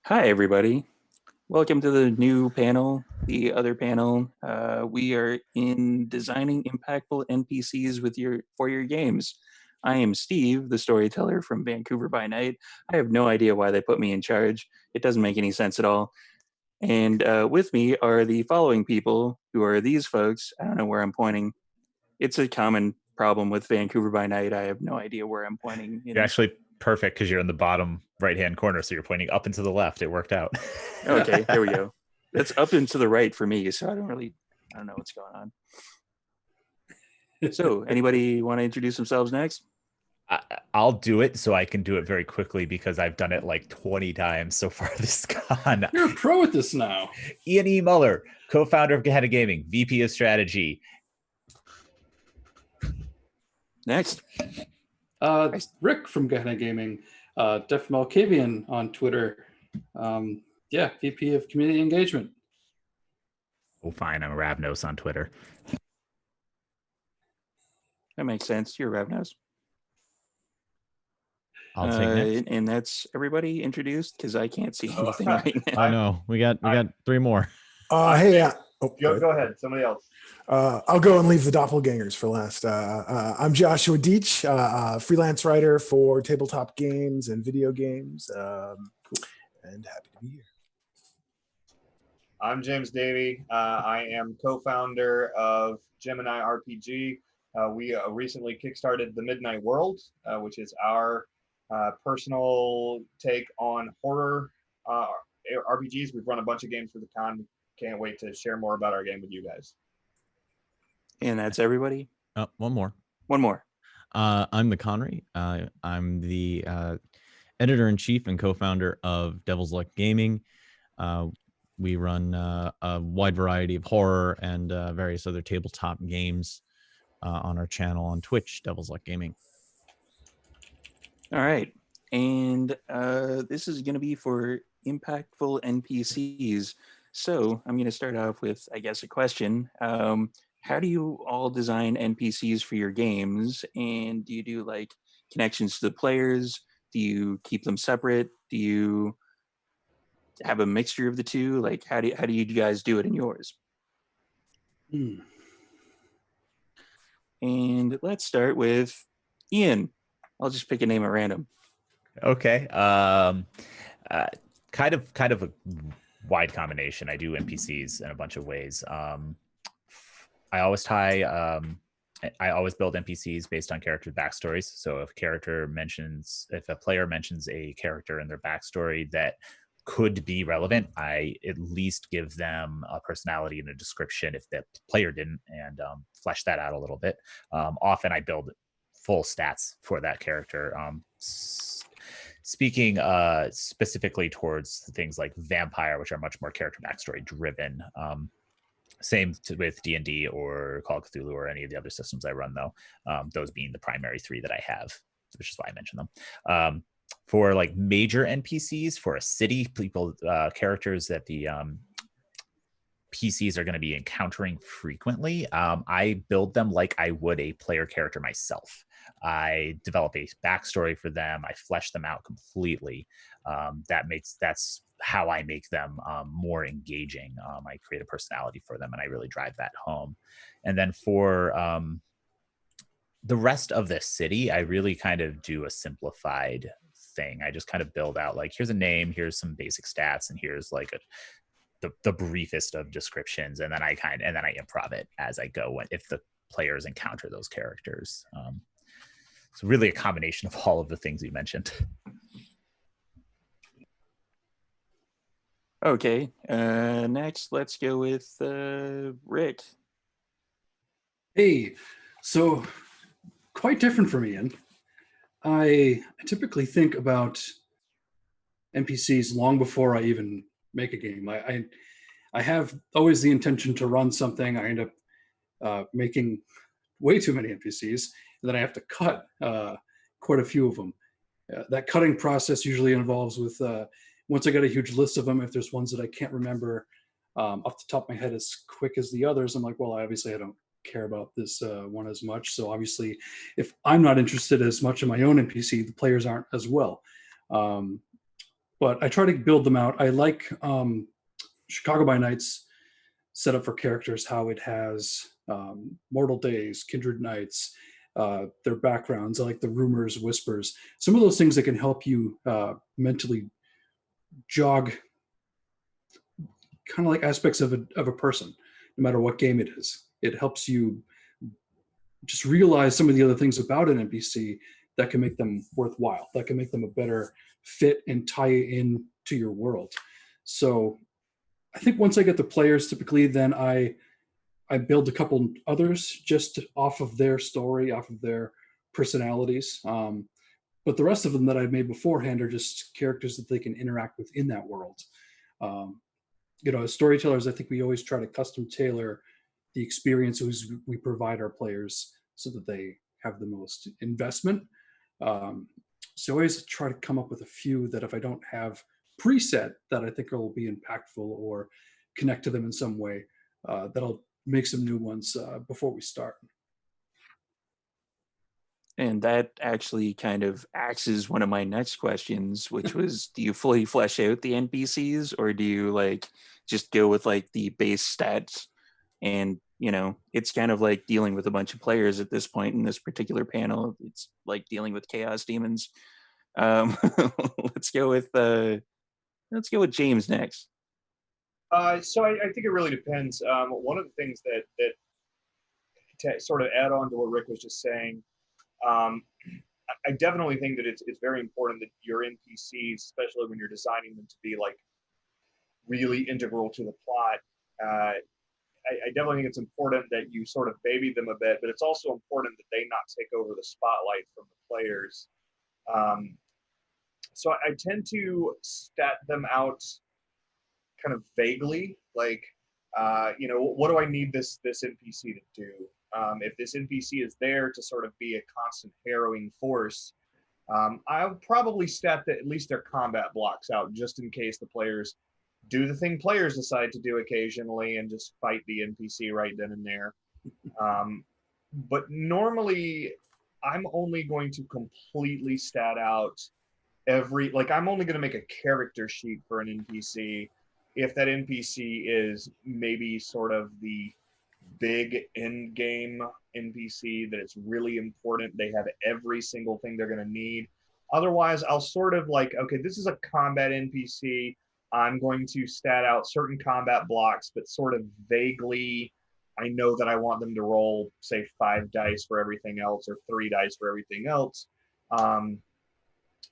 Hi, everybody. Welcome to the new panel, the other panel. We are in designing impactful NPCs for your games. I am Steve, the storyteller from Vancouver by Night. I have no idea why they put me in charge. It doesn't make any sense at all. And with me are the following people, who are these folks. I don't know where I'm pointing. It's a common problem with Vancouver by Night. I have no idea where I'm pointing. You're actually perfect because you're in the bottom right-hand corner, so you're pointing up and to the left. It worked out. Okay, there we go. That's up and to the right for me, so I don't know what's going on. So, anybody want to introduce themselves next? I'll do it so I can do it very quickly because I've done it like 20 times so far this con. You're a pro at this now. Ian E. Muller, co-founder of Gehenna Gaming, VP of Strategy. Next. Rick from Gehenna Gaming, Def Malkavian on Twitter. VP of Community Engagement. Oh, fine. I'm a Ravnos on Twitter. That makes sense. You're Ravnos. I'll take next. And that's everybody introduced because I can't see anything right now. Oh no, we got three more. Go ahead. Somebody else. I'll go and leave the doppelgangers for last. I'm Joshua Doetsch, freelance writer for tabletop games and video games, and happy to be here. I'm James Davey. I am co-founder of Gemini RPG. We recently kickstarted The Midnight World, which is our personal take on horror RPGs. We've run a bunch of games for the con. Can't wait to share more about our game with you guys. And that's everybody? One more. One more. I'm the Conri. I'm the editor-in-chief and co-founder of Devil's Luck Gaming. We run a wide variety of horror and various other tabletop games on our channel on Twitch, Devil's Luck Gaming. All right. And this is going to be for impactful NPCs. So I'm going to start off with, I guess, a question. How do you all design NPCs for your games? And do you do like connections to the players? Do you keep them separate? Do you have a mixture of the two? Like, how do you guys do it in yours? And let's start with Ian. I'll just pick a name at random. Okay. Kind of a wide combination. I do NPCs in a bunch of ways. I always build NPCs based on character backstories. So if a player mentions a character in their backstory that could be relevant, I at least give them a personality and a description if the player didn't, and flesh that out a little bit. Often I build full stats for that character. Speaking specifically towards things like Vampire, which are much more character backstory driven. Same with D&D or Call of Cthulhu or any of the other systems I run, though. Those being the primary three that I have, which is why I mentioned them. For like major NPCs for a city, characters that the PCs are going to be encountering frequently, I build them like I would a player character myself. I develop a backstory for them. I flesh them out completely. That's how I make them more engaging. I create a personality for them, and I really drive that home. And then for the rest of the city, I really kind of do a simplified thing. I just kind of build out like, here's a name, here's some basic stats, and here's like the briefest of descriptions, and then I improv it as I go if the players encounter those characters. So really a combination of all of the things you mentioned. Okay, next let's go with Rick. Hey, so quite different from Ian. I typically think about NPCs long before I even make a game. I have always the intention to run something. I end up making way too many NPCs, and then I have to cut quite a few of them. That cutting process usually involves with once I got a huge list of them, if there's ones that I can't remember off the top of my head as quick as the others, I'm like, well, obviously I don't care about this one as much. So obviously, if I'm not interested as much in my own NPC, the players aren't as well. but I try to build them out. I like Chicago by Night's set up for characters, how it has Mortal Days, Kindred Nights, their backgrounds, like the rumors, whispers, some of those things that can help you mentally jog kind of like aspects of a person, no matter what game it is. It helps you just realize some of the other things about an NPC that can make them worthwhile, that can make them a better fit and tie in to your world. So I think once I get the players, typically then I build a couple others just off of their story, off of their personalities. But the rest of them that I've made beforehand are just characters that they can interact with in that world. As storytellers, I think we always try to custom tailor the experiences we provide our players so that they have the most investment. So I always try to come up with a few that if I don't have preset that I think will be impactful or connect to them in some way, that'll make some new ones before we start. And that actually kind of axes one of my next questions, which was, do you fully flesh out the NPCs, or do you like just go with like the base stats? And it's kind of like dealing with a bunch of players at this point in this particular panel. It's like dealing with chaos demons. Let's go with James next. So I think it really depends. One of the things that to sort of add on to what Rick was just saying, I definitely think that it's very important that your NPCs, especially when you're designing them to be like really integral to the plot, I definitely think it's important that you sort of baby them a bit, but it's also important that they not take over the spotlight from the players. So I tend to stat them out kind of vaguely, like, what do I need this NPC to do? If this NPC is there to sort of be a constant harrowing force, I'll probably stat that at least their combat blocks out just in case the players do the thing players decide to do occasionally and just fight the NPC right then and there. But normally, I'm only going to completely stat out I'm only going to make a character sheet for an NPC if that NPC is maybe sort of the big end game NPC, that it's really important they have every single thing they're going to need. Otherwise, I'll sort of like, okay, this is a combat NPC. I'm going to stat out certain combat blocks, but sort of vaguely, I know that I want them to roll, say, 5 dice for everything else or 3 dice for everything else.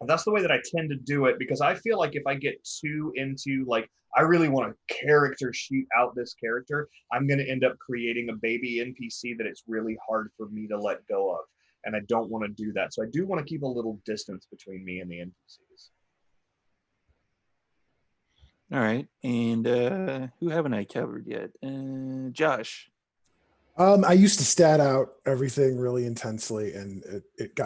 That's the way that I tend to do it, because I feel like if I get too into like, I really want to character sheet out this character, I'm going to end up creating a baby NPC that it's really hard for me to let go of. And I don't want to do that. So I do want to keep a little distance between me and the NPCs. All right. And who haven't I covered yet? Josh. I used to stat out everything really intensely, and it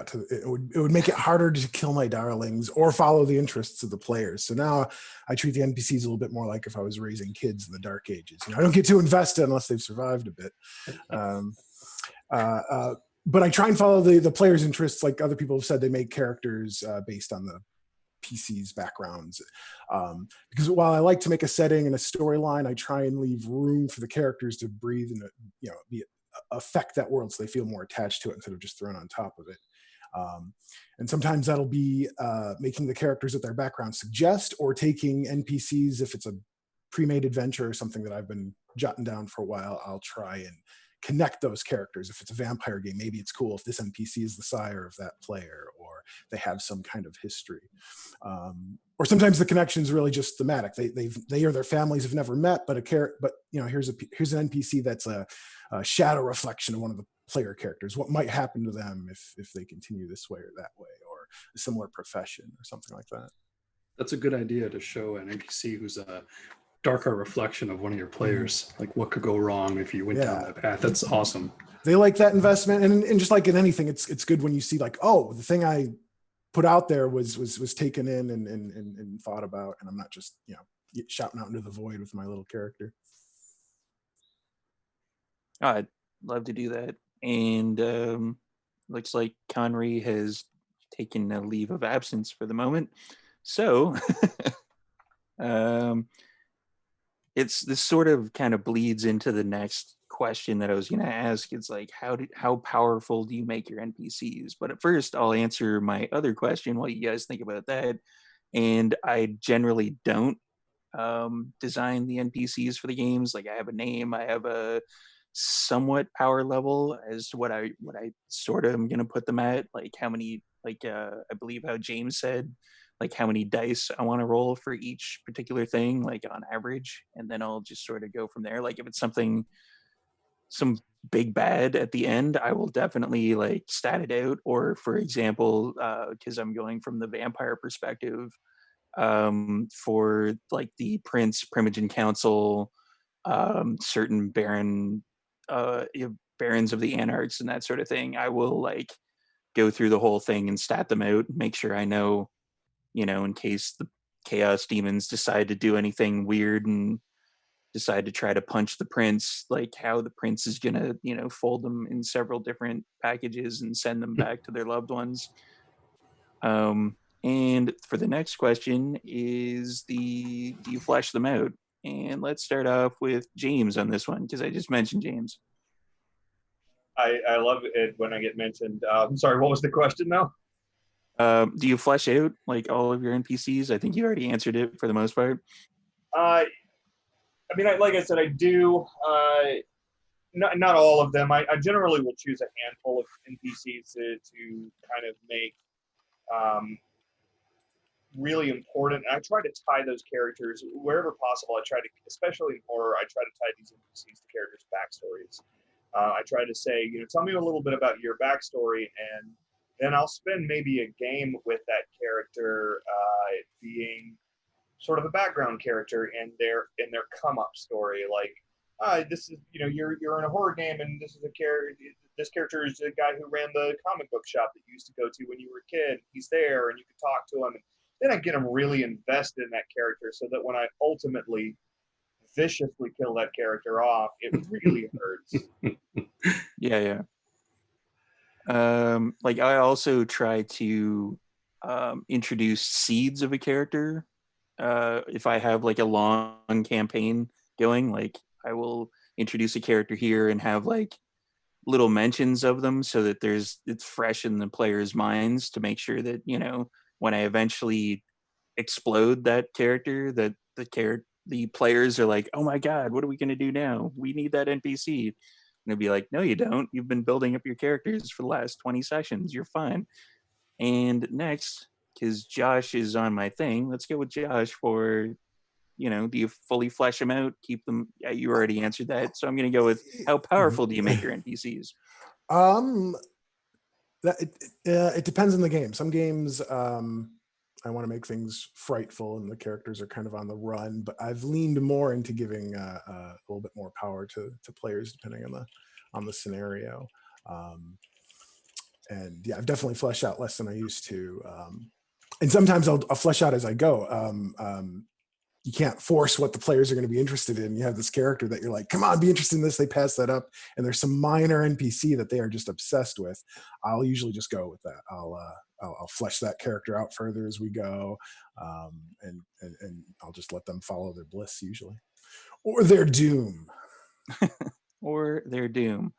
would make it harder to kill my darlings or follow the interests of the players. So now I treat the NPCs a little bit more like if I was raising kids in the Dark Ages. I don't get too invested unless they've survived a bit. But I try and follow the players' interests. Like other people have said, they make characters based on the PC's backgrounds, because while I like to make a setting and a storyline, I try and leave room for the characters to breathe and affect that world so they feel more attached to it instead of just thrown on top of it. And sometimes that'll be making the characters that their background suggest, or taking NPCs if it's a pre-made adventure or something that I've been jotting down for a while. I'll try and connect those characters. If it's a vampire game, maybe it's cool if this NPC is the sire of that player, or they have some kind of history. Or sometimes the connection is really just thematic. They or their families have never met, but here's an NPC that's a shadow reflection of one of the player characters. What might happen to them if they continue this way or that way, or a similar profession or something like that. That's a good idea, to show an NPC who's a darker reflection of one of your players, like what could go wrong if you went down that path. That's awesome. They like that investment, and just like in anything, it's good when you see like, oh, the thing I put out there was taken in and thought about, and I'm not just shouting out into the void with my little character. I'd love to do that. And looks like Conri has taken a leave of absence for the moment. So, it's this sort of kind of bleeds into the next question that I was going to ask. It's like, how powerful do you make your NPCs? But at first, I'll answer my other question while you guys think about that. And I generally don't design the NPCs for the games. Like, I have a name, I have a somewhat power level as to what I sort of am going to put them at. Like how many, like I believe how James said, like how many dice I want to roll for each particular thing, like on average, and then I'll just sort of go from there. Like if it's some big bad at the end, I will definitely like stat it out. Or for example, because I'm going from the vampire perspective, for like the Prince, Primogen Council, certain barons of the Anarchs and that sort of thing, I will like go through the whole thing and stat them out, make sure I know, in case the chaos demons decide to do anything weird and decide to try to punch the prince, like how the prince is gonna, fold them in several different packages and send them back to their loved ones. And for the next question is do you flesh them out? And let's start off with James on this one, because I just mentioned James. I love it when I get mentioned. Sorry, what was the question now? Do you flesh out like all of your NPCs? I think you already answered it for the most part. I mean, like I said, I do. Not all of them. I generally will choose a handful of NPCs to kind of make really important. I try to tie those characters wherever possible. I try to, especially in horror, I try to tie these NPCs to characters' backstories. I try to say, tell me a little bit about your backstory, and then I'll spend maybe a game with that character being sort of a background character in their come up story. Like, this is you're in a horror game, and this is a character. This character is the guy who ran the comic book shop that you used to go to when you were a kid. He's there, and you can talk to him. And then I get them really invested in that character, so that when I ultimately viciously kill that character off, it really hurts. Yeah. Like I also try to introduce seeds of a character. If I have like a long campaign going, like I will introduce a character here and have like little mentions of them so that it's fresh in the players' minds, to make sure that, when I eventually explode that character, that the players are like, oh my God, what are we going to do now? We need that NPC. And it'll be like, no, you don't. You've been building up your characters for the last 20 sessions. You're fine. And next, because Josh is on my thing, let's go with Josh for, do you fully flesh them out? Keep them? Yeah, you already answered that. So I'm going to go with how powerful do you make your NPCs? It depends on the game. Some games, I want to make things frightful and the characters are kind of on the run, but I've leaned more into giving a little bit more power to players depending on the scenario. And yeah, I've definitely fleshed out less than I used to. And sometimes I'll flesh out as I go. You can't force what the players are going to be interested in. You have this character that you're like, come on, be interested in this. They pass that up, and there's some minor NPC that they are just obsessed with. I'll usually just go with that. I'll flesh that character out further as we go, and I'll just let them follow their bliss usually, or their doom. Or their doom.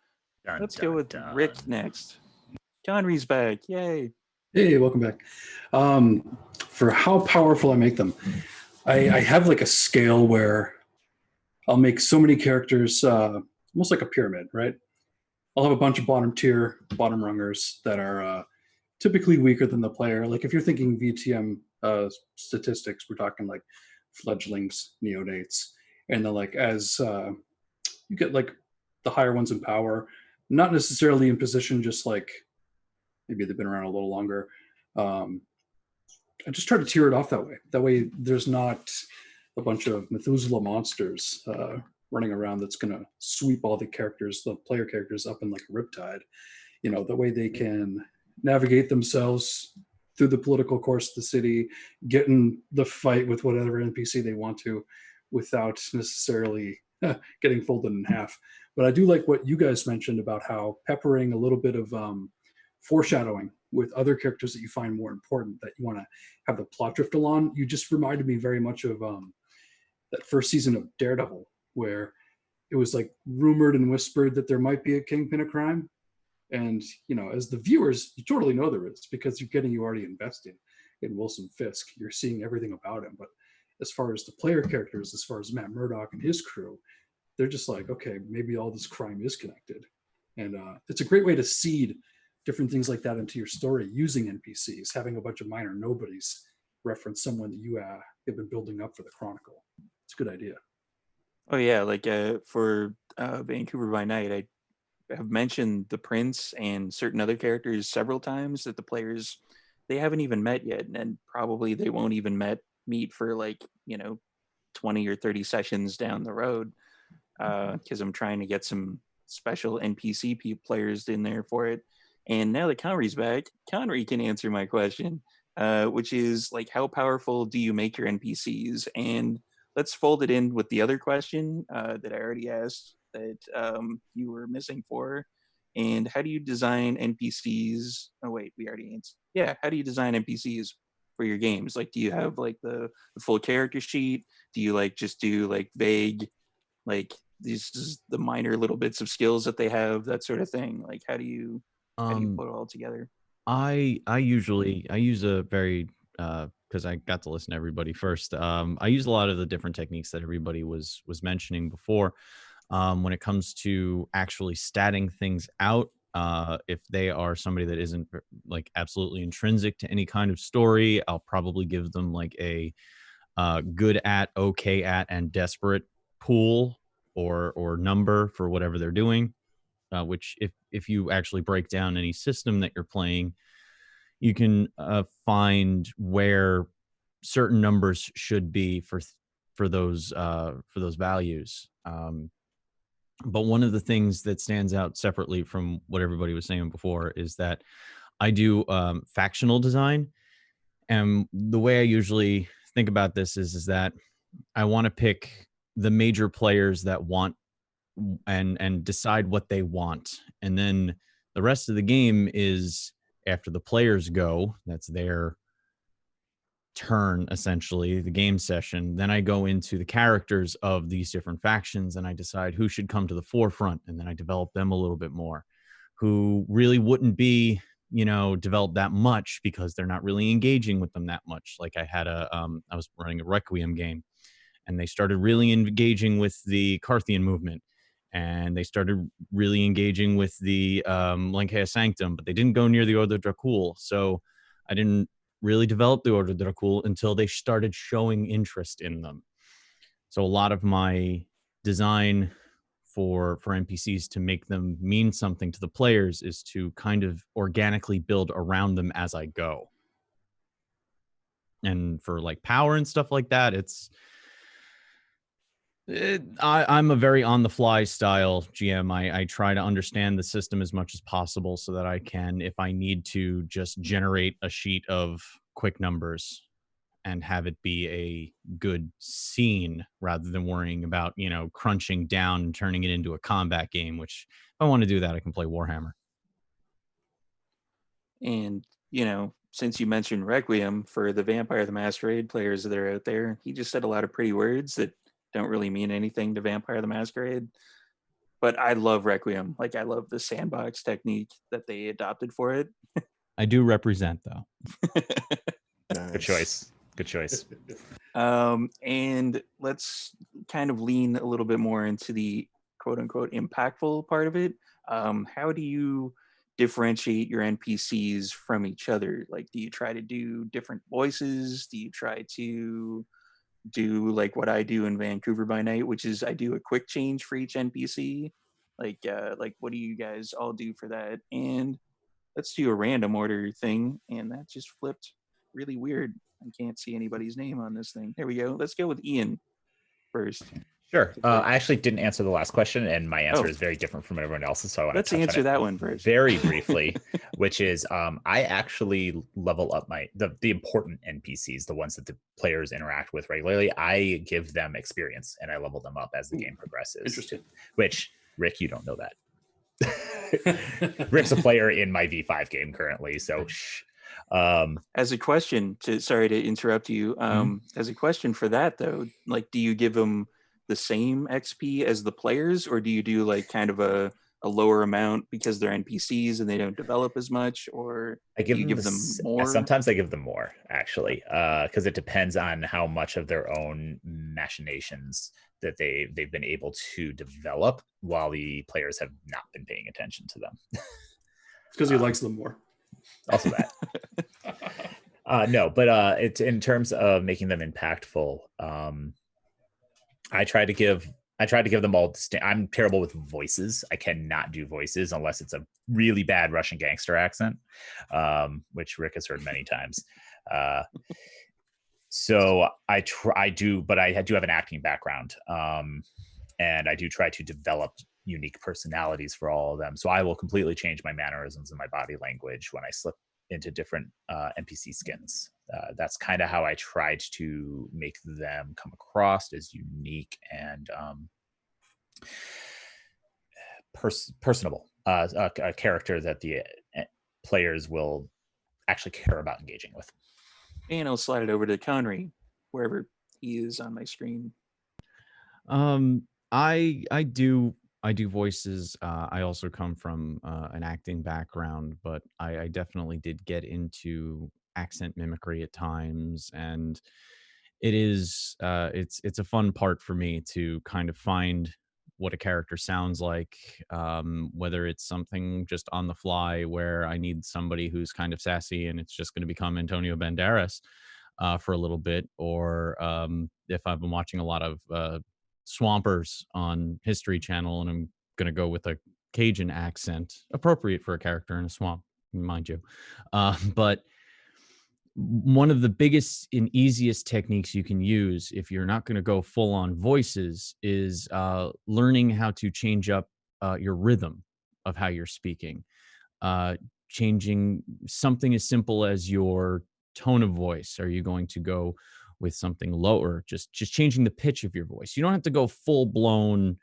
Dun, Let's dun, go with dun. Rick next. Conri's back. Yay. Hey, welcome back. For how powerful I make them, I have like a scale where I'll make so many characters, almost like a pyramid, right? I'll have a bunch of bottom rungers that are typically weaker than the player. Like if you're thinking VTM statistics, we're talking like fledglings, neonates, and then like as you get like the higher ones in power, not necessarily in position, just like maybe they've been around a little longer. I just try to tier it off that way. That way there's not a bunch of Methuselah monsters running around that's going to sweep all the player characters up in like a riptide. The way they can navigate themselves through the political course of the city, get in the fight with whatever NPC they want to without necessarily getting folded in half. But I do like what you guys mentioned about how peppering a little bit of foreshadowing with other characters that you find more important that you want to have the plot drift along. You just reminded me very much of that first season of Daredevil, where it was like rumored and whispered that there might be a kingpin of crime. And, as the viewers, you totally know there is, because you already invested in Wilson Fisk. You're seeing everything about him. But as far as the player characters, as far as Matt Murdock and his crew, they're just like, okay, maybe all this crime is connected. And it's a great way to seed different things like that into your story using NPCs, having a bunch of minor nobodies reference someone that you have been building up for the Chronicle. It's a good idea. Oh yeah, like for Vancouver by Night, I have mentioned the Prince and certain other characters several times that the players, they haven't even met yet, and probably they won't even meet for 20 or 30 sessions down the road, because I'm trying to get some special NPC players in there for it. And now that Conri's back, Conri can answer my question, which is like, how powerful do you make your NPCs? And let's fold it in with the other question that I already asked that you were missing for. And how do you design NPCs? Oh wait, we already answered. Yeah, how do you design NPCs for your games? Like, do you have like the full character sheet? Do you just do like vague, like these is the minor little bits of skills that they have, that sort of thing? Like, how do you put it all together? I use a very because I got to listen to everybody first. I use a lot of the different techniques that everybody was mentioning before. When it comes to actually statting things out, if they are somebody that isn't like absolutely intrinsic to any kind of story, I'll probably give them like a good at, okay at, and desperate pool or number for whatever they're doing. Which if you actually break down any system that you're playing, you can find where certain numbers should be for those values. But one of the things that stands out separately from what everybody was saying before is that I do factional design, and the way I usually think about this is that I want to pick the major players that want and decide what they want, and then the rest of the game is after the players go, that's their turn, essentially the game session. Then I go into the characters of these different factions and I decide who should come to the forefront, and then I develop them a little bit more, who really wouldn't be developed that much because they're not really engaging with them that much. Like I was running a Requiem game, and they started really engaging with the Carthian movement, and they started really engaging with the Lancea Sanctum, but they didn't go near the Order Dracul. So I didn't really develop the Order Dracul until they started showing interest in them. So a lot of my design for NPCs to make them mean something to the players is to kind of organically build around them as I go. And for like power and stuff like that, I'm a very on-the-fly style GM. I try to understand the system as much as possible so that I can, if I need to, just generate a sheet of quick numbers and have it be a good scene rather than worrying about, crunching down and turning it into a combat game, which if I want to do that, I can play Warhammer. And, since you mentioned Requiem, for the Vampire the Masquerade players that are out there, he just said a lot of pretty words that don't really mean anything to Vampire the Masquerade. But I love Requiem. Like, I love the sandbox technique that they adopted for it. I do represent, though. Nice. Good choice. And let's kind of lean a little bit more into the quote unquote impactful part of it. How do you differentiate your NPCs from each other? Like, do you try to do different voices? Do you try to do like what I do in Vancouver by Night, which is I do a quick change for each NPC? Like what do you guys all do for that? And let's do a random order thing, and that just flipped really weird. I can't see anybody's name on this thing. There we go. Let's go with Ian first. Sure. I actually didn't answer the last question, and my answer Oh. is very different from everyone else's. So I want Let's to touch answer on it that one first. very briefly, which is I actually level up the important NPCs, the ones that the players interact with regularly. I give them experience, and I level them up as the game progresses. Interesting. Which, Rick, you don't know that. Rick's a player in my V5 game currently, so shh. As a question, sorry to interrupt you. As a question for that though, like, do you give them the same XP as the players, or do you do like kind of a lower amount because they're NPCs and they don't develop as much, or I give do you them give them more? Sometimes I give them more, actually, because it depends on how much of their own machinations that they've been able to develop while the players have not been paying attention to them. It's because he likes them more. Also that. No, but it's in terms of making them impactful. I try to give them all. I'm terrible with voices. I cannot do voices unless it's a really bad Russian gangster accent, which Rick has heard many times. So I do have an acting background, and I do try to develop unique personalities for all of them. So I will completely change my mannerisms and my body language when I slip into different NPC skins. That's kind of how I tried to make them come across as unique and personable, a character that the players will actually care about engaging with. And I'll slide it over to Conri, wherever he is on my screen. I do voices. I also come from an acting background, but I definitely did get into accent mimicry at times, and it is it's a fun part for me to kind of find what a character sounds like, whether it's something just on the fly where I need somebody who's kind of sassy and it's just going to become Antonio Banderas for a little bit, or if I've been watching a lot of Swampers on History Channel and I'm going to go with a Cajun accent, appropriate for a character in a swamp, mind you. But one of the biggest and easiest techniques you can use if you're not going to go full on voices is learning how to change up your rhythm of how you're speaking. Changing something as simple as your tone of voice. Are you going to go with something lower? Just changing the pitch of your voice. You don't have to go full blown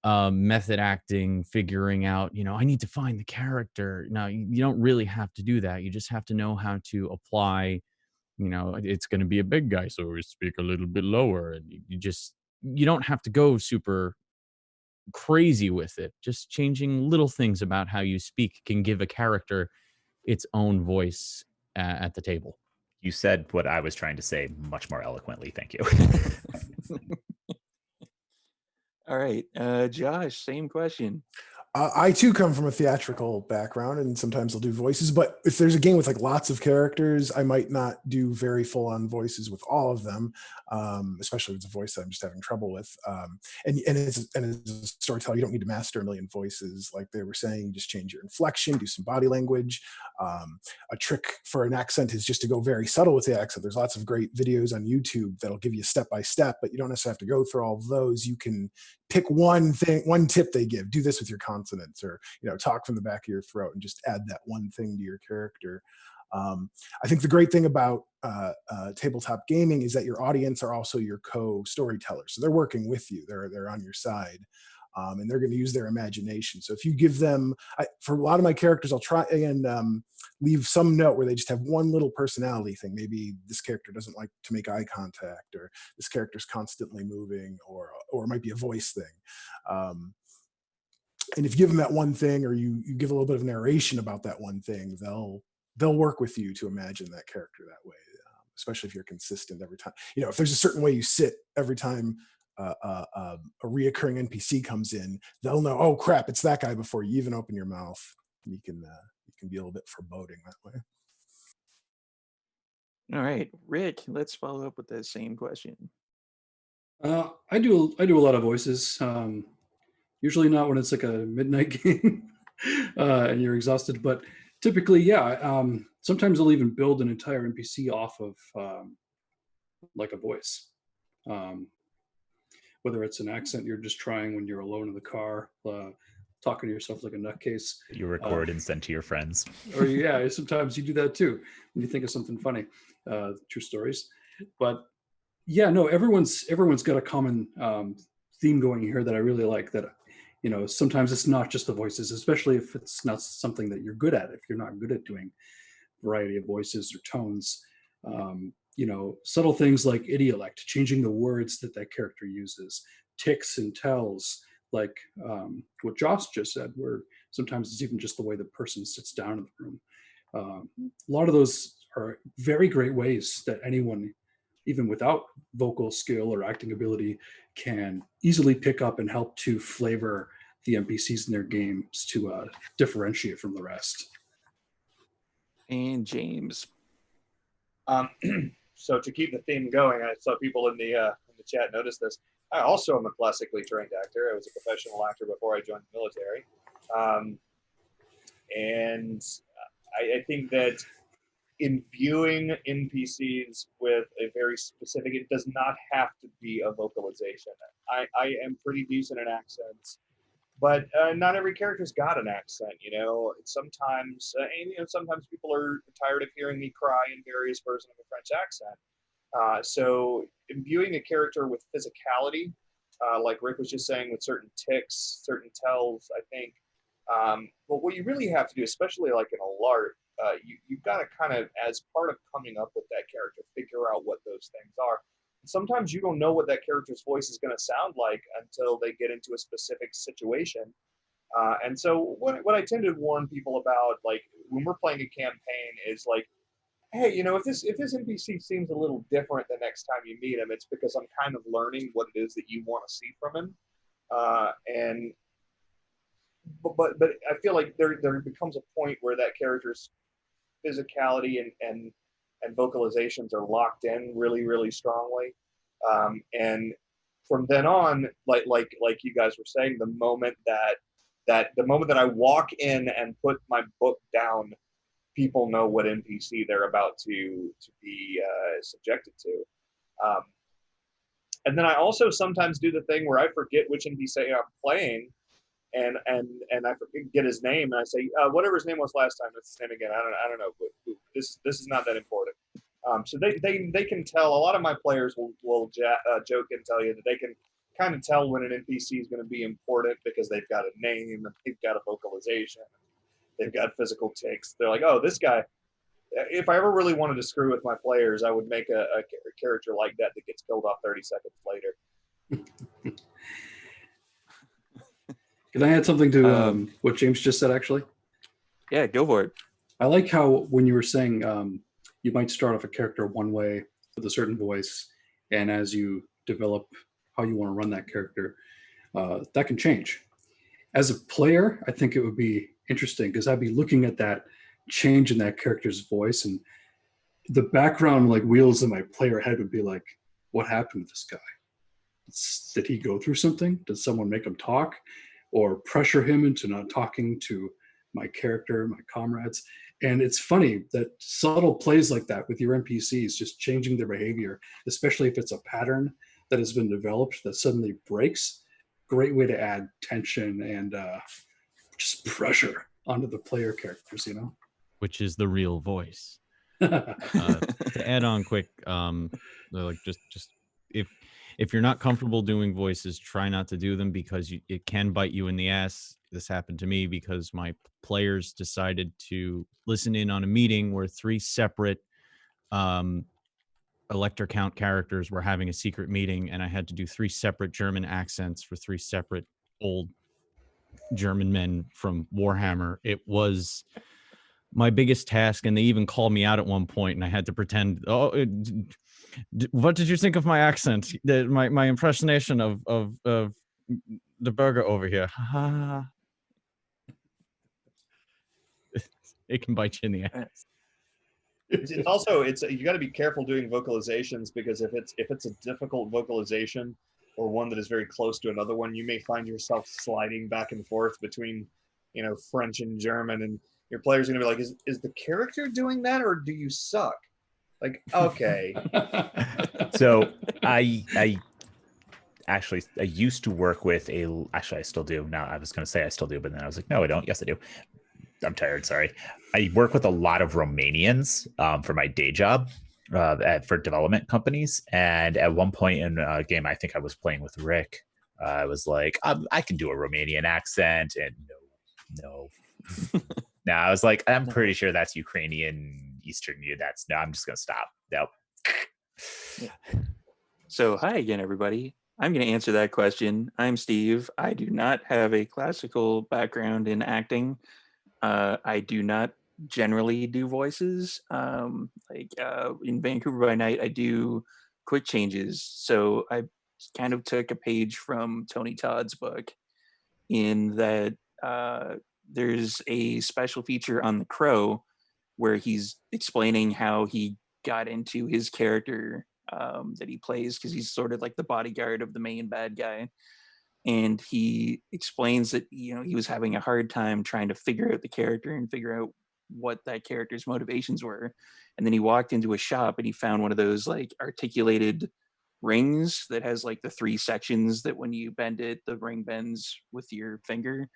method acting, figuring out, I need to find the character. No, you don't really have to do that. You just have to know how to apply, it's going to be a big guy, so we speak a little bit lower. And you don't have to go super crazy with it. Just changing little things about how you speak can give a character its own voice at the table. You said what I was trying to say much more eloquently. Thank you. All right, Josh, same question. I too come from a theatrical background, and sometimes I'll do voices. But if there's a game with like lots of characters, I might not do very full-on voices with all of them, especially if it's a voice that I'm just having trouble with. And as a storyteller, you don't need to master a million voices, like they were saying. You just change your inflection, do some body language. A trick for an accent is just to go very subtle with the accent. There's lots of great videos on YouTube that'll give you step by step, but you don't necessarily have to go through all of those. You can pick one tip they give. Do this with your consonants, or talk from the back of your throat, and just add that one thing to your character. I think the great thing about tabletop gaming is that your audience are also your co-storytellers. So they're working with you. They're on your side. And they're going to use their imagination. So if you give them, for a lot of my characters, I'll try and leave some note where they just have one little personality thing. Maybe this character doesn't like to make eye contact, or this character's constantly moving, or it might be a voice thing. And if you give them that one thing, or you give a little bit of narration about that one thing, they'll work with you to imagine that character that way, especially if you're consistent every time. If there's a certain way you sit every time a reoccurring NPC comes in, they'll know, oh crap, it's that guy, before you even open your mouth. You can be a little bit foreboding that way. All right, Rick, let's follow up with that same question. I do a lot of voices. Usually not when it's like a midnight game and you're exhausted, but typically, yeah. Sometimes I'll even build an entire NPC off of like a voice. Whether it's an accent you're just trying when you're alone in the car, talking to yourself like a nutcase. You record and send to your friends. Or yeah, sometimes you do that too when you think of something funny. True stories. But yeah, no, everyone's got a common theme going here that I really like. That sometimes it's not just the voices, especially if it's not something that you're good at. If you're not good at doing variety of voices or tones, subtle things like idiolect, changing the words that that character uses, ticks and tells, like what Josh just said, where sometimes it's even just the way the person sits down in the room. A lot of those are very great ways that anyone, even without vocal skill or acting ability, can easily pick up and help to flavor the NPCs in their games to differentiate from the rest. And James. So to keep the theme going, I saw people in the chat notice this. I also am a classically trained actor. I was a professional actor before I joined the military. And I think that imbuing NPCs with a very specific, it does not have to be a vocalization. I am pretty decent at accents, but not every character's got an accent, Sometimes, sometimes people are tired of hearing me cry in various versions of a French accent. So imbuing a character with physicality, like Rick was just saying, with certain ticks, certain tells, I think. But what you really have to do, especially like in a LARP, you've got to kind of, as part of coming up with that character, figure out what those things are. Sometimes you don't know what that character's voice is going to sound like until they get into a specific situation. And so what I tend to warn people about, like when we're playing a campaign, is like, hey, if this NPC seems a little different the next time you meet him, it's because I'm kind of learning what it is that you want to see from him. But I feel like there becomes a point where that character's physicality and vocalizations are locked in really, really strongly. And from then on, like you guys were saying, the moment that I walk in and put my book down, people know what NPC they're about to be subjected to. And then I also sometimes do the thing where I forget which NPC I'm playing, and I forget his name, and I say whatever his name was last time. It's his name again. I don't know. But this is not that important. So they can tell. A lot of my players will joke and tell you that they can kind of tell when an NPC is going to be important because they've got a name, and they've got a vocalization, they've got physical tics. They're like, oh, this guy. If I ever really wanted to screw with my players, I would make a character like that gets killed off 30 seconds later. Can I add something to what James just said, actually? Yeah, go for it. I like how when you were saying you might start off a character one way with a certain voice, and as you develop how you want to run that character, that can change. As a player, I think it would be interesting because I'd be looking at that change in that character's voice, and the background like wheels in my player head would be like, what happened to this guy? Did he go through something? Did someone make him talk or pressure him into not talking to my character, my comrades? And it's funny that subtle plays like that with your NPCs, just changing their behavior, especially if it's a pattern that has been developed that suddenly breaks. Great way to add tension and just pressure onto the player characters, Which is the real voice. To add on quick, like just if you're not comfortable doing voices, try not to do them because it can bite you in the ass. This happened to me because my players decided to listen in on a meeting where 3 separate Elector Count characters were having a secret meeting, and I had to do 3 separate German accents for 3 separate old German men from Warhammer. It was my biggest task, and they even called me out at one point, and I had to pretend, what did you think of my accent? My impersonation of the burger over here. It can bite you in the ass. It's also you got to be careful doing vocalizations, because if it's a difficult vocalization or one that is very close to another one, you may find yourself sliding back and forth between French and German, and your players are gonna be like, is the character doing that, or do you suck? Like, okay. So I used to work with I still do now. I was going to say I still do, but then I was like, no, I don't. Yes, I do. I'm tired. Sorry. I work with a lot of Romanians for my day job for development companies. And at one point in a game, I think I was playing with Rick. I was like, I can do a Romanian accent, and no. No, I was like, I'm pretty sure that's Ukrainian, Eastern. No, I'm just gonna stop. Nope. So, hi again, everybody. I'm going to answer that question. I'm Steve. I do not have a classical background in acting. I do not generally do voices. In Vancouver by Night, I do quick changes. So I kind of took a page from Tony Todd's book in that there's a special feature on The Crow where he's explaining how he got into his character that he plays, because he's sort of like the bodyguard of the main bad guy. And he explains that, you know, he was having a hard time trying to figure out the character and figure out what that character's motivations were. And then he walked into a shop and he found one of those like articulated rings that has like the 3 sections that when you bend it, the ring bends with your finger.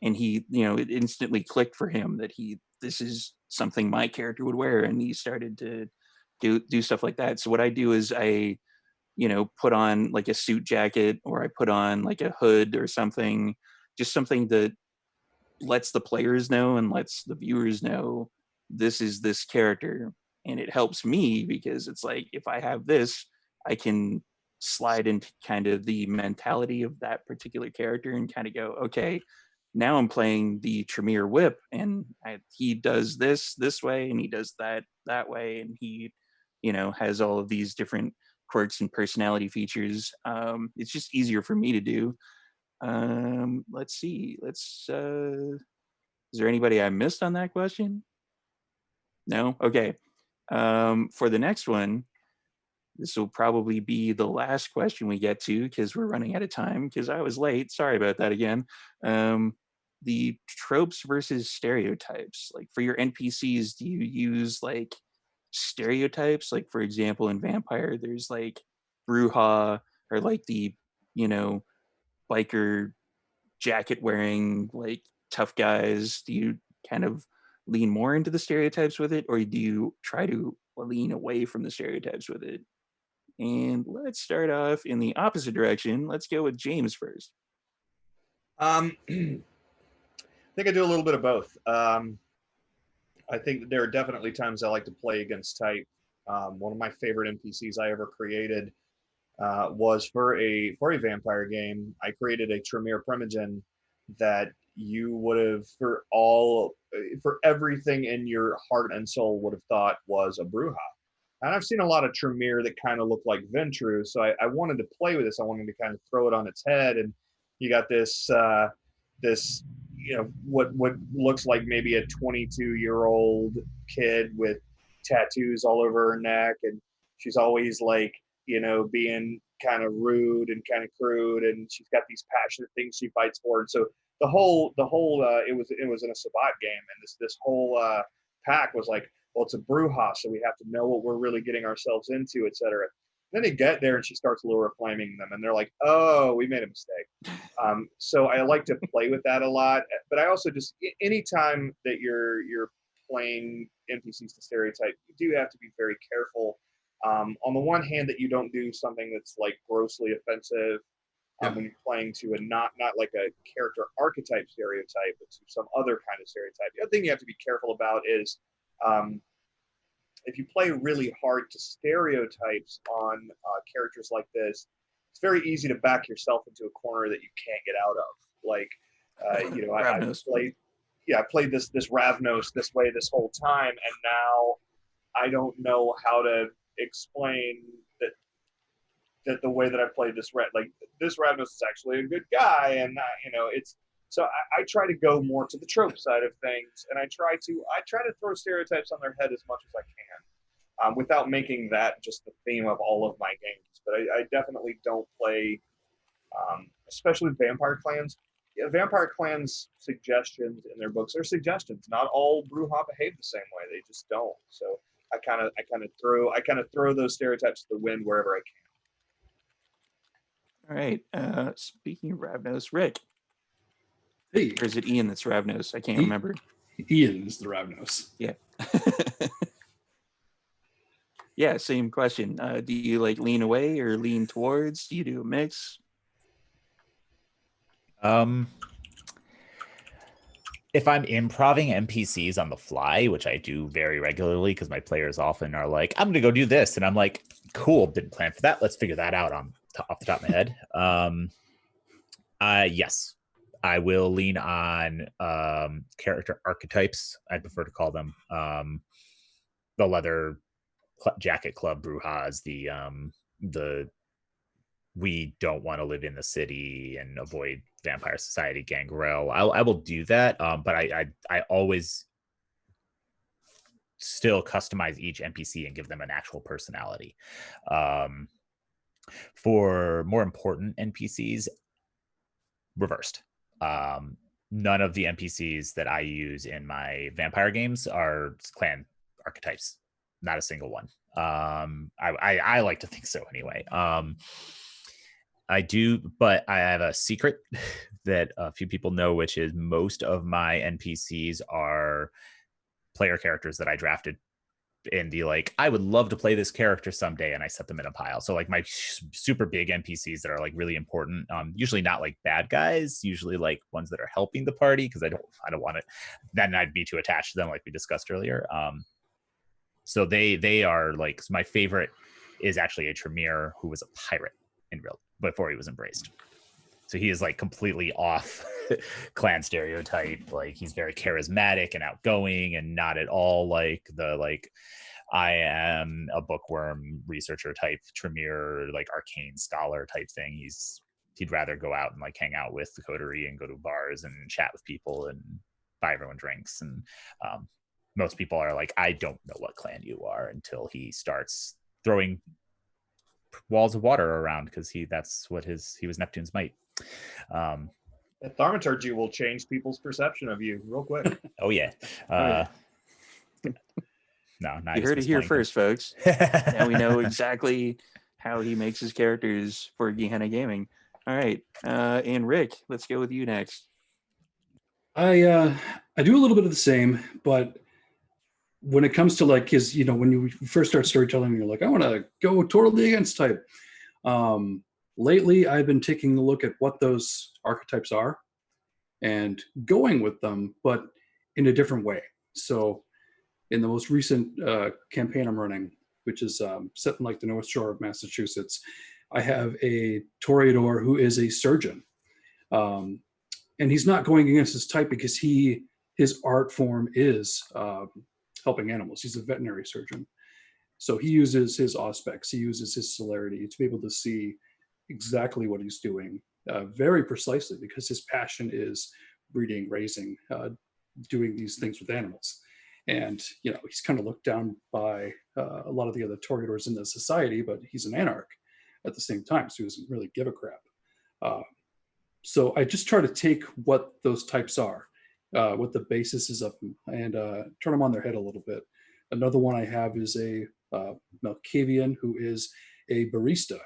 And he, you know, it instantly clicked for him that this is something my character would wear. And he started to do stuff like that. So what I do is I, you know, put on like a suit jacket, or I put on like a hood or something, just something that lets the players know and lets the viewers know this is this character. And it helps me because it's like, if I have this, I can slide into kind of the mentality of that particular character and kind of go, okay, now I'm playing the Tremere Whip, and he does this way, and he does that way, and he, you know, has all of these different quirks and personality features. It's just easier for me to do. Let's see. Is there anybody I missed on that question? No? Okay. For the next one, this will probably be the last question we get to because we're running out of time because I was late. Sorry about that again. The tropes versus stereotypes. Like for your NPCs, do you use like stereotypes? Like for example, in Vampire, there's like Bruja, or like the, you know, biker jacket wearing like tough guys. Do you kind of lean more into the stereotypes with it, or do you try to lean away from the stereotypes with it? And let's start off in the opposite direction. Let's go with James first. I think I do a little bit of both. I think that there are definitely times I like to play against type. One of my favorite NPCs I ever created was for a vampire game. I created a Tremere Primogen that you would have, for everything in your heart and soul, would have thought was a Bruja. And I've seen a lot of Tremere that kind of look like Ventru, so I wanted to play with this. I wanted to kind of throw it on its head, and you got this this, you know, what looks like maybe a 22-year-old kid with tattoos all over her neck, and she's always like, you know, being kind of rude and kind of crude, and she's got these passionate things she fights for. And so the whole it was in a Sabbat game, and this whole pack was like, well, it's a Bruja, so we have to know what we're really getting ourselves into, etc. Then they get there and she starts lure flaming them, and they're like, oh, we made a mistake. So I like to play with that a lot, but I also just, anytime that you're playing NPCs to stereotype, you do have to be very careful. On the one hand, that you don't do something that's like grossly offensive when you're playing to a not like a character archetype stereotype, but to some other kind of stereotype. The other thing you have to be careful about is if you play really hard to stereotypes on characters like this, it's very easy to back yourself into a corner that you can't get out of. Like, you know, I played this Ravnos this way this whole time, and now I don't know how to explain that the way that I played this Ravnos is actually a good guy, and you know, it's. So I try to go more to the trope side of things, and I try to throw stereotypes on their head as much as I can, without making that just the theme of all of my games. But I definitely don't play, especially with Vampire Clans. Yeah, Vampire Clans suggestions in their books are suggestions. Not all Bruja behave the same way; they just don't. So I kind of throw those stereotypes to the wind wherever I can. All right. Speaking of Ravnos, Rick. Hey. Or is it Ian that's Ravnos? I can't remember. Ian is the Ravnos. Yeah. Yeah, same question. Do you like lean away or lean towards? Do you do a mix? If I'm improving NPCs on the fly, which I do very regularly because my players often are like, I'm going to go do this. And I'm like, cool, didn't plan for that. Let's figure that out off the top of my head. Yes, I will lean on character archetypes. I prefer to call them the leather jacket club Brujas, the we don't want to live in the city and avoid vampire society gangrel. I will do that, but I always still customize each NPC and give them an actual personality. For more important NPCs, reversed. None of the NPCs that I use in my vampire games are clan archetypes. Not a single one. I like to think so anyway. I do, but I have a secret that a few people know, which is most of my NPCs are player characters that I drafted in the like, I would love to play this character someday, and I set them in a pile. So like my super big NPCs that are like really important, usually not like bad guys, usually like ones that are helping the party, because I don't want it, then I'd be too attached to them like we discussed earlier. So they are like, my favorite is actually a Tremere who was a pirate in real before he was embraced. So he is like completely off clan stereotype. Like he's very charismatic and outgoing and not at all like the like I am a bookworm researcher type Tremere, like arcane scholar type thing. He'd rather go out and like hang out with the coterie and go to bars and chat with people and buy everyone drinks. And most people are like, I don't know what clan you are, until he starts throwing walls of water around, because he was Neptune's might. Thaumaturgy will change people's perception of you real quick. Oh yeah. No, not you heard it here first, folks. Now we know exactly how he makes his characters for Gehenna Gaming. All right, and Rick, let's go with you next. I do a little bit of the same, but when it comes to like his, when you first start storytelling, you're like, I want to go totally against type. Lately, I've been taking a look at what those archetypes are and going with them, but in a different way. So in the most recent campaign I'm running, which is set in like the North Shore of Massachusetts, I have a Toreador who is a surgeon. And he's not going against his type because his art form is helping animals. He's a veterinary surgeon. So he uses his auspex, he uses his celerity to be able to see exactly what he's doing very precisely, because his passion is breeding, raising, doing these things with animals. And, he's kind of looked down by a lot of the other Toreadors in the society, but he's an anarch at the same time, so he doesn't really give a crap. So I just try to take what those types are, what the basis is of them, and turn them on their head a little bit. Another one I have is a Malkavian who is a barista.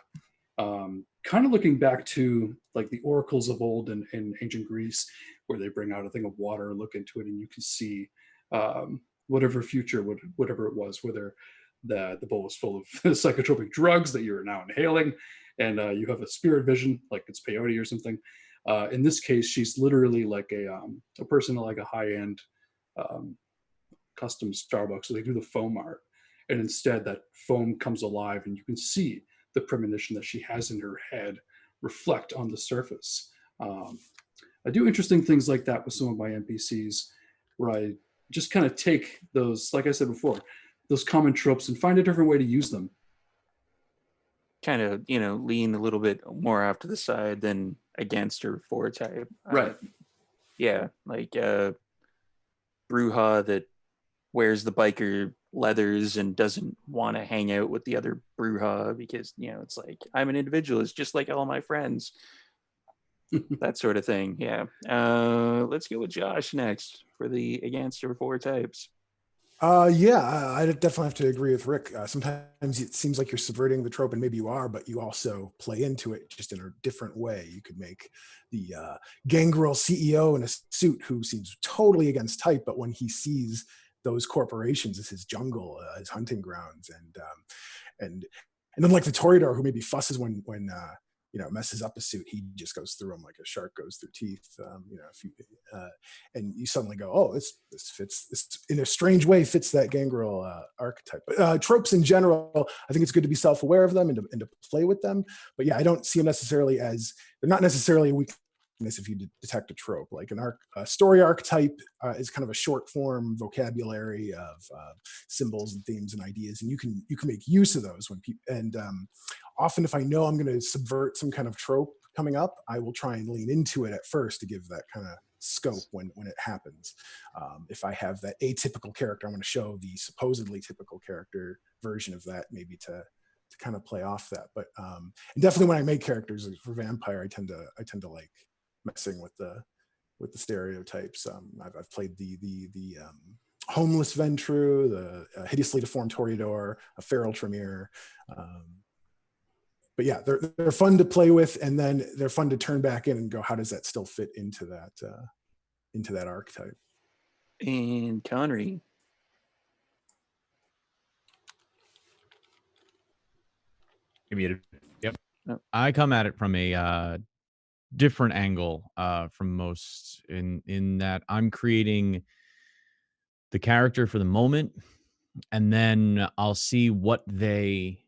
Kind of looking back to like the oracles of old in ancient Greece, where they bring out a thing of water and look into it, and you can see whatever future, whatever it was, whether the bowl was full of psychotropic drugs that you're now inhaling, and you have a spirit vision, like it's peyote or something. In this case, she's literally like a person at like a high-end custom Starbucks. So they do the foam art, and instead that foam comes alive, and you can see the premonition that she has in her head reflect on the surface. I do interesting things like that with some of my NPCs, where I just kind of take those, like I said before, those common tropes and find a different way to use them. Kind of, lean a little bit more off to the side than against or for type. Right. Yeah, like Bruja that wears the biker leathers and doesn't want to hang out with the other Bruja because, it's like, I'm an individualist just like all my friends. That sort of thing. Yeah. Let's go with Josh next for the against or for types. Yeah, I definitely have to agree with Rick. Sometimes it seems like you're subverting the trope, and maybe you are, but you also play into it just in a different way. You could make the gangrel CEO in a suit who seems totally against type, but when he sees those corporations as his jungle, his hunting grounds, and then like the Toreador who maybe fusses when messes up a suit, he just goes through them like a shark goes through teeth. If you and you suddenly go, oh, this fits, this in a strange way fits that Gangrel archetype. But tropes in general, I think it's good to be self-aware of them and to play with them. But yeah, I don't see them necessarily as, they're not necessarily a weakness if you detect a trope. Like a story archetype is kind of a short form vocabulary of symbols and themes and ideas, and you can make use of those when people, and often if I know I'm going to subvert some kind of trope coming up, I will try and lean into it at first to give that kind of scope when it happens. If I have that atypical character, I want to show the supposedly typical character version of that, maybe to kind of play off that. But and definitely when I make characters for vampire, I tend to like messing with the stereotypes. I've played the homeless Ventru, the hideously deformed Toreador, a feral Tremere. But yeah, they're fun to play with, and then they're fun to turn back in and go, how does that still fit into that archetype? And Conri. Yep. I come at it from a different angle from most, in that I'm creating the character for the moment, and then I'll see what they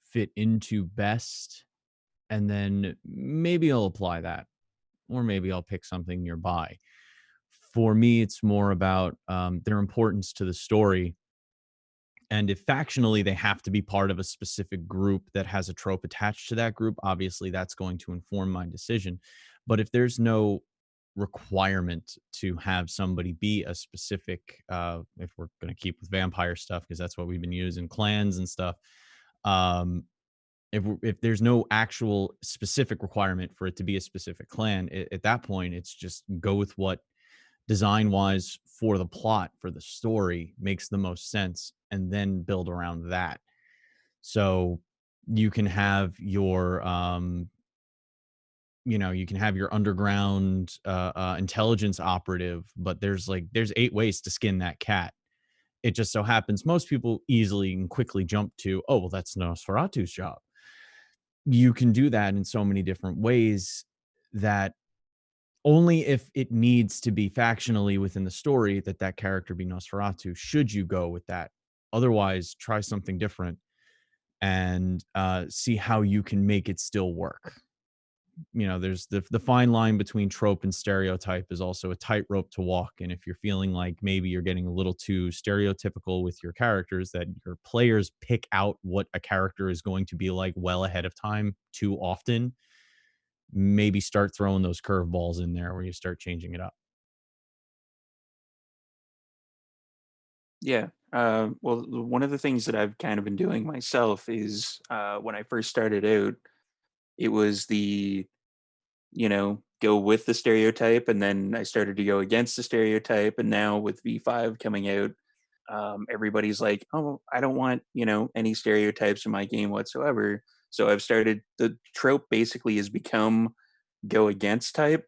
fit into best, and then maybe I'll apply that, or maybe I'll pick something nearby. For me, it's more about their importance to the story. And if factionally they have to be part of a specific group that has a trope attached to that group, obviously that's going to inform my decision. But if there's no requirement to have somebody be a specific, if we're going to keep with vampire stuff, because that's what we've been using, clans and stuff, if there's no actual specific requirement for it to be a specific clan, at that point, it's just go with what design wise for the plot, for the story, makes the most sense, and then build around that. So you can have your you can have your underground intelligence operative, but there's 8 ways to skin that cat. It just so happens most people easily and quickly jump to, oh, well, that's Nosferatu's job. You can do that in so many different ways that only if it needs to be factionally within the story that character be Nosferatu should you go with that. Otherwise, try something different and see how you can make it still work. There's the fine line between trope and stereotype is also a tightrope to walk. And if you're feeling like maybe you're getting a little too stereotypical with your characters, that your players pick out what a character is going to be like well ahead of time too often, maybe start throwing those curveballs in there where you start changing it up. Yeah. Well, one of the things that I've kind of been doing myself is when I first started out, it was go with the stereotype, and then I started to go against the stereotype. And now with V5 coming out, everybody's like, oh, I don't want, any stereotypes in my game whatsoever. So I've started, the trope basically has become go against type.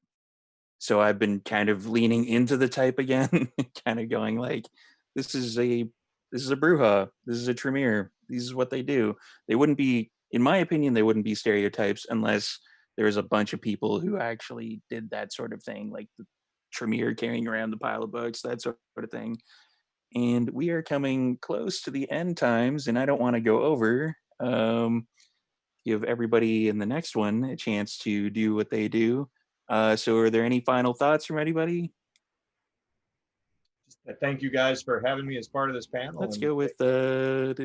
So I've been kind of leaning into the type again, kind of going like, this is a Bruja, this is a Tremere, this is what they do. They wouldn't be, in my opinion, they wouldn't be stereotypes unless there was a bunch of people who actually did that sort of thing, like the Tremere carrying around the pile of books, that sort of thing. And we are coming close to the end times, and I don't want to go over. Give everybody in the next one a chance to do what they do. So are there any final thoughts from anybody? Thank you guys for having me as part of this panel. Let's go with That's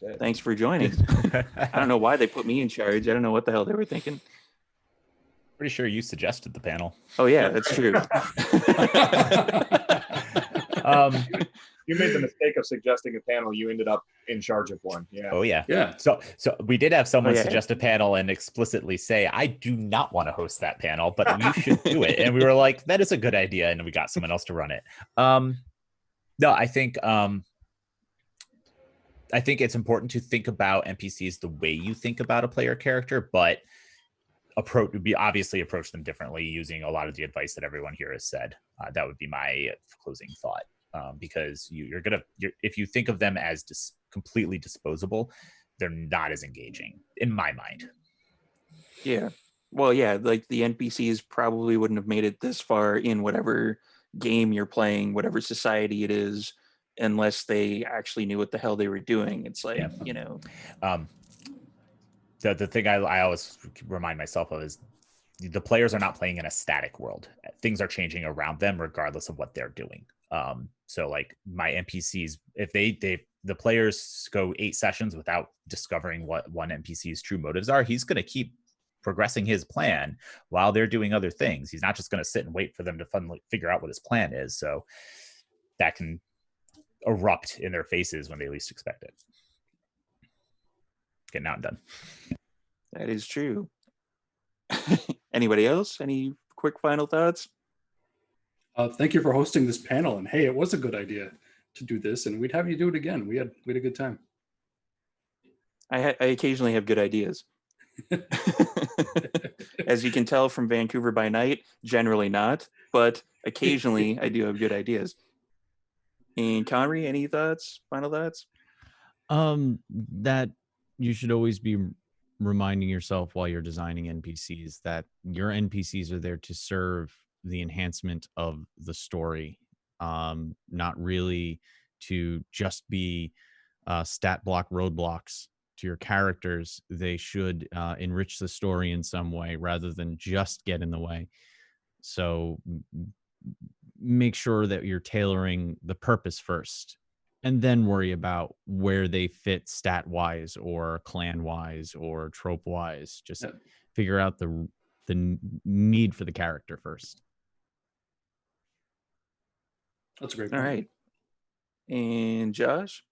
it. thanks for joining. I don't know why they put me in charge. I don't know what the hell they were thinking. Pretty sure you suggested the panel. Oh yeah, that's true. You made the mistake of suggesting a panel. You ended up in charge of one. Yeah. Oh yeah. Yeah. So we did have someone Oh, yeah. suggest a panel and explicitly say, I do not want to host that panel, but you should do it. And we were like, that is a good idea. And we got someone else to run it. No, I think it's important to think about NPCs the way you think about a player character, but approach them differently using a lot of the advice that everyone here has said. That would be my closing thought. Because if you think of them as completely disposable, they're not as engaging in my mind. Yeah. Well, yeah, like the NPCs probably wouldn't have made it this far in whatever game you're playing, whatever society it is, unless they actually knew what the hell they were doing. It's like, Um, the thing I always remind myself of is the players are not playing in a static world. Things are changing around them regardless of what they're doing. So like my NPCs, if the players go 8 sessions without discovering what one NPC's true motives are, he's going to keep progressing his plan while they're doing other things. He's not just going to sit and wait for them to finally figure out what his plan is. So that can erupt in their faces when they least expect it. Getting out and done. that is true. Anybody else? Any quick final thoughts? Thank you for hosting this panel. And hey, it was a good idea to do this, and we'd have you do it again. We had a good time. I occasionally have good ideas. As you can tell from Vancouver by Night, generally not, but occasionally I do have good ideas. And Conri, any thoughts? Final thoughts? That you should always be reminding yourself while you're designing NPCs that your NPCs are there to serve the enhancement of the story, not really to just be stat block roadblocks to your characters. They should enrich the story in some way rather than just get in the way. So make sure that you're tailoring the purpose first, and then worry about where they fit stat wise or clan wise or trope wise. Just figure out the need for the character first. That's a great All point. right. And Josh?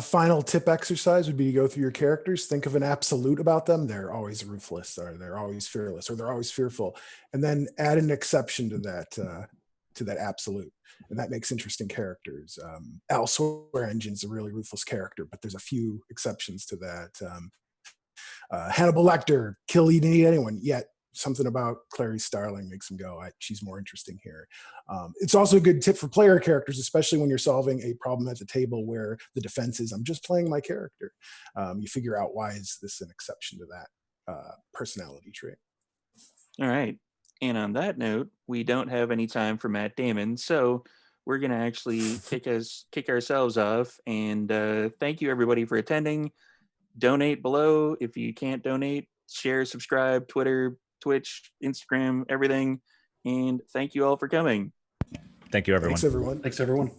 Final tip exercise would be to go through your characters, think of an absolute about them. They're always ruthless, or they're always fearless, or they're always fearful, and then add an exception to that absolute, and that makes interesting characters. Al Swearengen's a really ruthless character, but there's a few exceptions to that. Hannibal Lecter, kill anyone, yet something about Clarice Starling makes him go, she's more interesting here. It's also a good tip for player characters, especially when you're solving a problem at the table where the defense is, I'm just playing my character. You figure out, why is this an exception to that personality trait? All right. And on that note, we don't have any time for Matt Damon, so we're going to actually kick ourselves off. And thank you, everybody, for attending. Donate below. If you can't donate, share, subscribe, Twitter, Twitch, Instagram, everything. And thank you all for coming. Thank you, everyone. Thanks, everyone. Thanks, everyone.